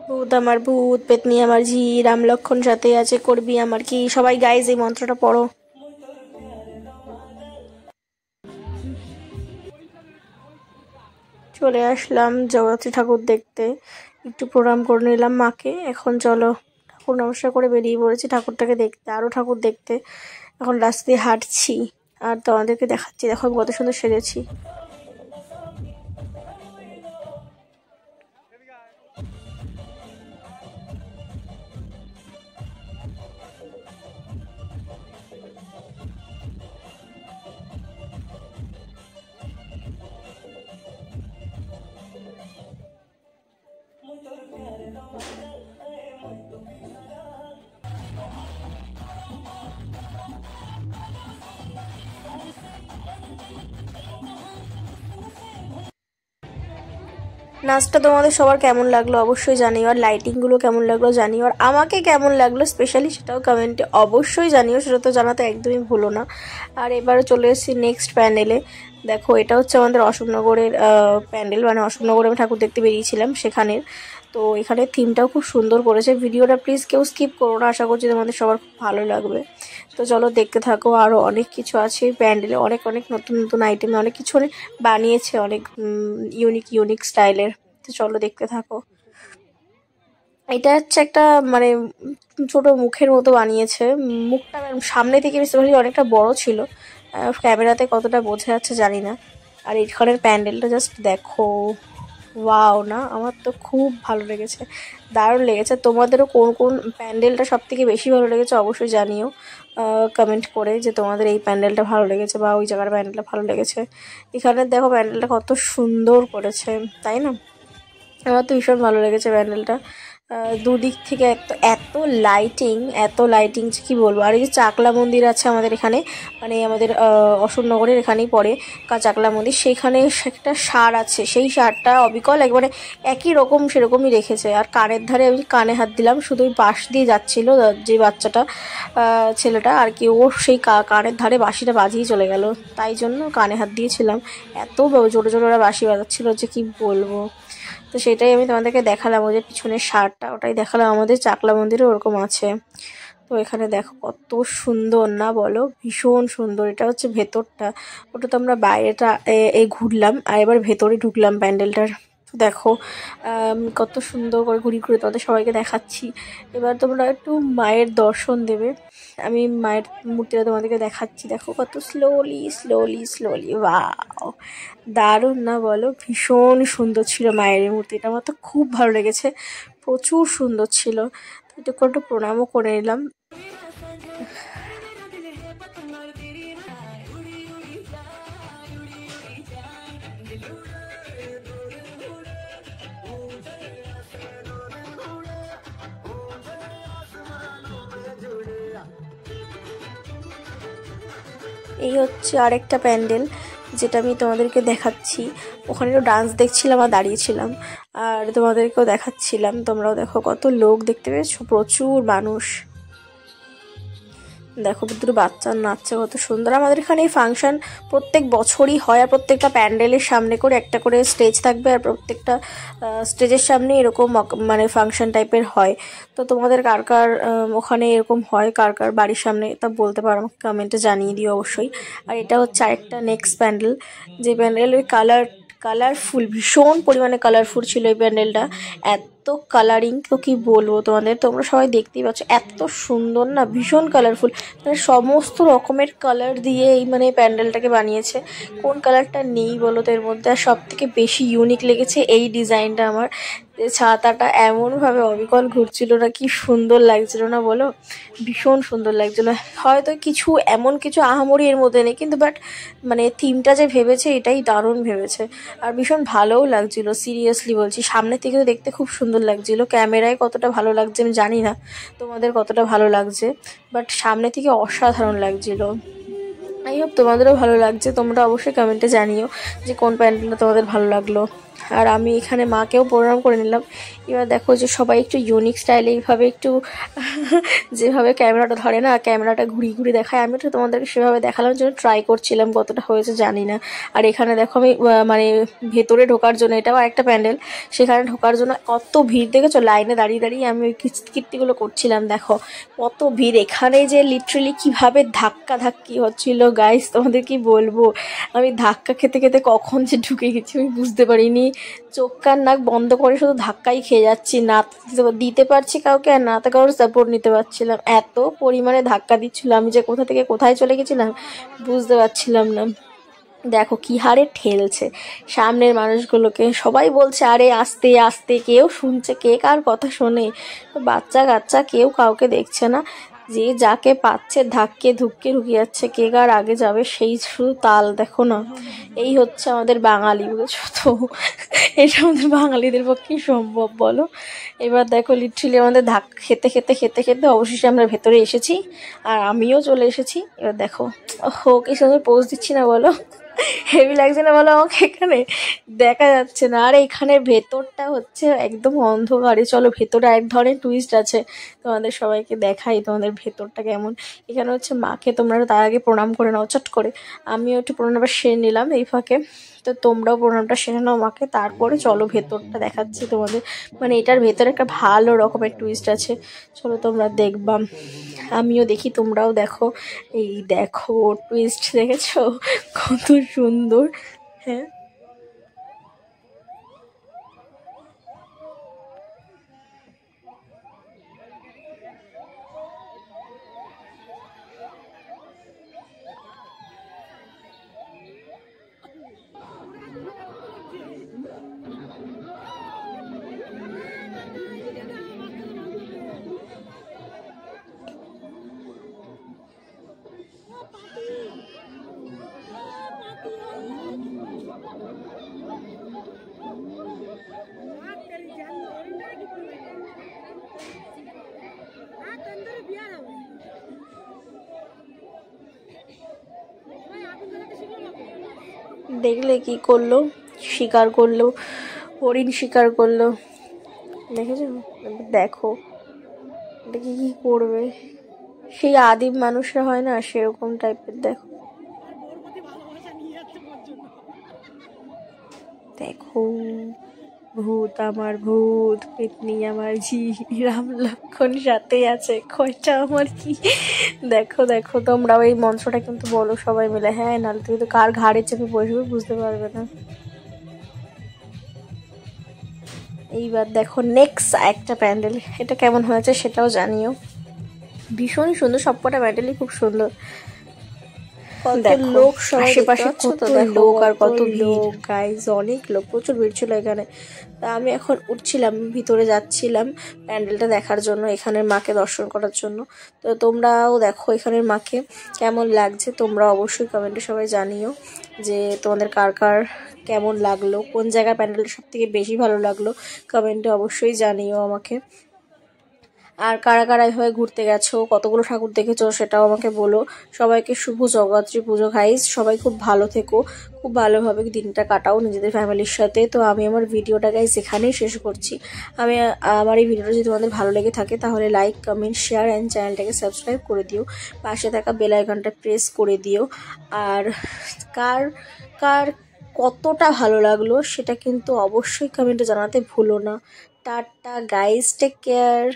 ভূত আমার ভূত, পেতনি আমার ঝি, রাম লক্ষণ সাথে আছে, করবি আমার কি। সবাই গাইজ এই মন্ত্রটা পড়ো। চলে আসলাম জগদ্ধাত্রী ঠাকুর দেখতে, একটু প্রণাম করে নিলাম মাকে। এখন চলো ঠাকুর নমস্কার করে বেরিয়ে পড়েছি ঠাকুরটাকে দেখতে, আরও ঠাকুর দেখতে। এখন রাস্তা দিয়ে হাঁটছি আর তোমাদেরকে দেখাচ্ছি, দেখো আমি কত সুন্দর সেজেছি। নাচটা তোমাদের সবার কেমন লাগলো অবশ্যই জানিও, আর লাইটিংগুলো কেমন লাগলো জানিও, আর আমাকে কেমন লাগলো স্পেশালি সেটাও কমেন্টে অবশ্যই জানিও, সেটা তো জানাতে একদমই ভুলো না। আর এবারে চলে এসেছি নেক্সট প্যান্ডেলে। দেখো এটা হচ্ছে আমাদের অশোকনগরের প্যান্ডেল, মানে অশোকনগরে আমি ঠাকুর দেখতে বেরিয়েছিলাম সেখানের। তো এখানে থিমটাও খুব সুন্দর করেছে। ভিডিওটা প্লিজ কেউ স্কিপ করো না, আশা করছি তোমাদের সবার খুব ভালো লাগবে। তো চলো দেখতে থাকো, আরও অনেক কিছু আছে এই প্যান্ডেলে, অনেক অনেক নতুন নতুন আইটেমে অনেক কিছু বানিয়েছে, অনেক ইউনিক ইউনিক স্টাইলের। তো চলো দেখতে থাকো। এটা হচ্ছে একটা মানে ছোট মুখের মতো বানিয়েছে। মুখটা সামনে থেকে বেশি অনেকটা বড় ছিল, ক্যামেরাতে কতটা বোঝা যাচ্ছে জানি না। আর এখানের প্যান্ডেলটা জাস্ট দেখো, ওয়াও না, আমার তো খুব ভালো লেগেছে, দারুণ লেগেছে। তোমাদেরও কোন কোন প্যান্ডেলটা সব থেকে বেশি ভালো লেগেছে অবশ্যই জানিও কমেন্ট করে, যে তোমাদের এই প্যান্ডেলটা ভালো লেগেছে বা ওই জায়গার প্যান্ডেলটা ভালো লেগেছে। এখানে দেখো প্যান্ডেলটা কত সুন্দর করেছে, তাই না? আমার তো ভীষণ ভালো লেগেছে প্যান্ডেলটা। দুদিক থেকে এত এত লাইটিং, এত লাইটিং যে কী বলবো। আর এই যে চাকলা মন্দির আছে আমাদের এখানে, মানে আমাদের অশোকনগরের এখানেই পড়ে চাকলা মন্দির, সেখানে একটা সার আছে, সেই সারটা অবিকল একবারে একই রকম সেরকমই রেখেছে। আর কানের ধারে আমি কানে হাত দিলাম, শুধু ওই পাশ দিয়ে যাচ্ছিল যে বাচ্চাটা, ছেলেটা আর কি, ও সেই কানের ধারে বাঁশিটা বাজিয়ে চলে গেল, তাই জন্য কানে হাত দিয়েছিলাম। এত জোরে জোরে ওরা বাঁশি বাজাচ্ছিল যে কি বলবো। তো সেটাই আমি তোমাদেরকে দেখালাম, ওই যে পিছনের শার্টটা ওটাই দেখালাম, আমাদের চাকলা মন্দিরে ওরকম আছে। তো এখানে দেখো কত সুন্দর না বলো, ভীষণ সুন্দর। এটা হচ্ছে ভেতরটা, ওটা তো আমরা বাইরেটা ঘুরলাম, আর এবার ভেতরে ঢুকলাম প্যান্ডেলটার। দেখো কত সুন্দর করে ঘুরি ঘুরে তোমাদের সবাইকে দেখাচ্ছি। এবার তোমরা একটু মায়ের দর্শন দেবে, আমি মায়ের মূর্তিটা তোমাদেরকে দেখাচ্ছি। দেখো কত স্লোলি স্লোলি স্লোলি, ওয়াও দারুণ না বলো, ভীষণ সুন্দর ছিল মায়ের এই মূর্তিটা, আমার তো খুব ভালো লেগেছে, প্রচুর সুন্দর ছিল। তো একটু একটু প্রণামও করে নিলাম। এই হচ্ছে আরেকটা প্যান্ডেল যেটা আমি তোমাদেরকে দেখাচ্ছি। ওখানে একটু ডান্স দেখছিলাম আর দাঁড়িয়েছিলাম, আর তোমাদেরকেও দেখাচ্ছিলাম। তোমরাও দেখো কত লোক দেখতে পেয়েছো, প্রচুর মানুষ। দেখো দুটো বাচ্চা নাচছে কত সুন্দর। আমাদের এখানে এই ফাংশন প্রত্যেক বছরই হয়, আর প্রত্যেকটা প্যান্ডেলের সামনে করে একটা করে স্টেজ থাকবে, আর প্রত্যেকটা স্টেজের সামনে এরকম মানে ফাংশন টাইপের হয়। তো তোমাদের কার কার ওখানে এরকম হয়, কার কার বাড়ির সামনে, তা বলতে পারো, আমাকে কমেন্টে জানিয়ে দিও অবশ্যই। আর এটা হচ্ছে আরেকটা নেক্সট প্যান্ডেল, যে প্যান্ডেলের কালারফুল, ভীষণ পরিমাণে কালারফুল ছিল এই প্যান্ডেলটা, এত কালারিং তো কি বলবো তোমাদের, তোমরা সবাই দেখতেই পাচ্ছ এত সুন্দর না, ভীষণ কালারফুল, মানে সমস্ত রকমের কালার দিয়ে এই মানে প্যান্ডেলটাকে বানিয়েছে। কোন কালারটা নেই বলো তো এর মধ্যে? আর সব থেকে বেশি ইউনিক লেগেছে এই ডিজাইনটা আমার, যে ছাতাটা এমনভাবে অবিকল ঘুরছিল না, কি সুন্দর লাগছিল না বলো, ভীষণ সুন্দর লাগছিল। হয়তো কিছু এমন কিছু আহামরি এর মধ্যে নেই, কিন্তু বাট মানে থিমটা যে ভেবেছে এটাই দারুণ ভেবেছে, আর ভীষণ ভালোও লাগছিল, সিরিয়াসলি বলছি। সামনে থেকে দেখতে খুব সুন্দর লাগছিল, ক্যামেরায় কতটা ভালো লাগছে আমি জানি না তোমাদের কতটা ভালো লাগছে, বাট সামনে থেকে অসাধারণ লাগছিল। আই হোপ তোমাদেরও ভালো লাগছে, তোমরা অবশ্যই কমেন্টে জানিও যে কোন প্যান্ডেলটা তোমাদের ভালো লাগলো। আর আমি এখানে মাকেও প্রণাম করে নিলাম। এবার দেখো যে সবাই একটু ইউনিক স্টাইলে এইভাবে একটু যেভাবে ক্যামেরাটা ধরে না, ক্যামেরাটা ঘুরিয়ে ঘুরিয়ে দেখায়, আমি তো তোমাদেরকে সেভাবে দেখানোর জন্য ট্রাই করছিলাম, কতটা হয়েছে জানি না। আর এখানে দেখো আমি মানে ভেতরে ঢোকার জন্য, এটাও একটা প্যান্ডেল, সেখানে ঢোকার জন্য কত ভিড় দেখেছো, লাইনে দাঁড়িয়ে দাঁড়িয়ে আমি ওই কীর্তিগুলো করছিলাম। দেখো কত ভিড়, এখানে যে লিটারেলি কীভাবে ধাক্কা ধাক্কি হচ্ছিল গাইস, তোমাদের কি বলবো, আমি ধাক্কা খেতে খেতে কখন যে ঢুকে গেছি আমি বুঝতে পারিনি। চোখ কান নাক বন্ধ করে শুধু ধাক্কাই খেয়ে যাচ্ছি, না দিতে পারছি কাউকে আর না তো কারোর সাপোর্ট নিতে পারছিলাম, এত পরিমাণে ধাক্কা দিচ্ছিল, আমি যে কোথা থেকে কোথায় চলে গেছিলাম বুঝতে পারছিলাম না। দেখো কি হারে ঠেলছে সামনের মানুষগুলোকে, সবাই বলছে আরে আস্তে আস্তে, কেউ শুনছে, কে কার কথা শোনে, বাচ্চা কাচ্চা কেউ কাউকে দেখছে না, যে যাকে পাচ্ছে ধাক্কে ধুক্কে ঢুকে যাচ্ছে, কে কার আগে যাবে সেই শুধু তাল। দেখো না, এই হচ্ছে আমাদের বাঙালি, বুঝেছো তো, এটা আমাদের বাঙালিদের পক্ষে সম্ভব বলো। এবার দেখো লিটারালি আমাদের ধাক্কা খেতে খেতে খেতে খেতে অবশেষে আমরা ভেতরে এসেছি, আর আমিও চলে এসেছি। এবার দেখো কি সুন্দর পোজ দিচ্ছি না বলো, হেভি লাগছে না বলো আমাকে, এখানে দেখা যাচ্ছে না। আর এখানের ভেতরটা হচ্ছে একদম অন্ধকারে, চলো ভেতরে এক ধরনের টুইস্ট আছে, তোমাদের সবাইকে দেখাই তোমাদের ভেতরটা কেমন। এখানে হচ্ছে মাকে তোমরা তার আগে প্রণাম করে নাও চট করে, আমিও একটু প্রণামটা সেরে নিলাম এই ফাঁকে, তো তোমরাও প্রণামটা সেরে নাও মাকে, তারপরে চলো ভেতরটা দেখাচ্ছি তোমাদের, মানে এটার ভেতরে একটা ভালো রকমের টুইস্ট আছে, চলো তোমরা দেখবা, আমিও দেখি তোমরাও দেখো। এই দেখো টুইস্ট দেখেছো কত সুন্দর, হ্যাঁ। দেখলে কি করলো, শিকার করলো, হরিণ শিকার করলো, দেখেছো, দেখো দেখি কি করবে, সেই আদিম মানুষরা হয় না সেরকম টাইপের, দেখো দেখো, ভূত আমার ভূত, পেতনি আমার ঝি, রাম লক্ষণ সাথে আছে, কয়টা আমার কি, দেখো দেখো তোমরাও এই মন্ত্রটা কিন্তু বলো সবাই মিলে, হ্যাঁ, নাহলে তুমি তো কার ঘাড়ে চেপে বসবে বুঝতে পারবে না। এইবার দেখো নেক্সট একটা প্যান্ডেল, এটা কেমন হয়েছে সেটাও জানিও, ভীষণই সুন্দর, সবকটা প্যান্ডেলই খুব সুন্দর। লোক আশেপাশে কত লোক আর কত লোক গাইজ, অনেক লোক, প্রচুর ভিড় ছিল এখানে। তা আমি এখন উঠছিলাম, ভিতরে যাচ্ছিলাম প্যান্ডেলটা দেখার জন্য, এখানের মাকে দর্শন করার জন্য। তো তোমরাও দেখো এখানের মাকে কেমন লাগছে, তোমরা অবশ্যই কমেন্টে সবাই জানিও যে তোমাদের কার কার কেমন লাগলো, কোন জায়গার প্যান্ডেলটা সব থেকে বেশি ভালো লাগলো, কমেন্টে অবশ্যই জানিও আমাকে। আর কারা কারা এভাবে ঘুরতে গেছো, কতগুলো ঠাকুর দেখেছো সেটাও আমাকে বলো। সবাইকে শুভ জগদ্ধাত্রী পুজো গাইস, সবাই খুব ভালো থেকো, খুব ভালোভাবে দিনটা কাটাও নিজেদের ফ্যামিলির সাথে। তো আমি আমার ভিডিওটা গাইস এখানেই শেষ করছি। আমি আমার এই ভিডিওটা যদি তোমাদের ভালো লেগে থাকে তাহলে লাইক কমেন্ট শেয়ার অ্যান্ড চ্যানেলটাকে সাবস্ক্রাইব করে দিও, পাশে থাকা বেল আইকনটা প্রেস করে দিও। আর কার কার কতটা ভালো লাগলো সেটা কিন্তু অবশ্যই কমেন্টে জানাতে ভুলো না। Tata guys, take care.